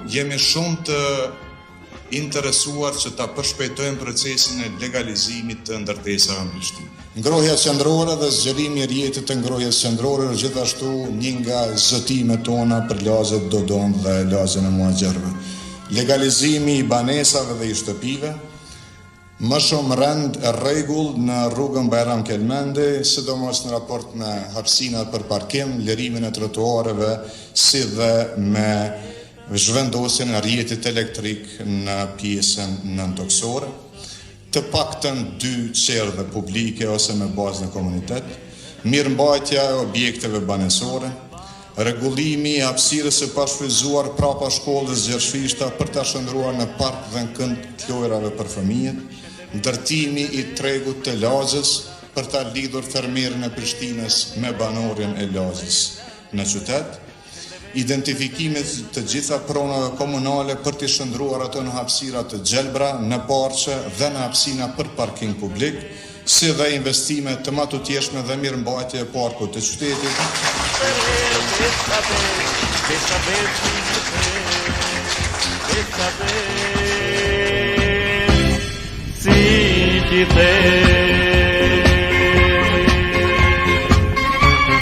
jemi shumë të interesuar që ta përshpejtojmë procesin e legalizimit të ndërtesave në Prishtinë. Ngrohja qendrore dhe zgjerimi i rrjetit të ngrohjes qendrore është gjithashtu një nga zëtimet tona për lagjet Dodon dhe lagjen e Muhaxherëve. Legalizimi i banesave dhe i shtëpive, më shumë rend e rregull në rrugën Bajram Kelmendi, sidomos në raport me hapësinat për parkim, lirimin e trotuareve, si dhe me zhvendosjen e rrjetit elektrik në pjesën nëntoksore, të paktën 2 qerdhe publike ose me bazë në komunitet, mirëmbajtja e objekteve banesore, rregullimi i hapësirës së pashfrytzuar prapa shkollës Gjershfishta për ta shndruar në park dhe në kënd të lojrave për fëmijët, ndërtimi i tregut të lagjës për ta lidhur fermerën e Prishtinës me banorin e lagjës në qytet, identifikimit të gjitha pronave komunale për të shndruar ato në hapësira të gjelbra, në parqe dhe në hapësina për parking publik, si dhe investime të matutjeshme dhe mirëmbajtje e parkut të qytetit. Si ti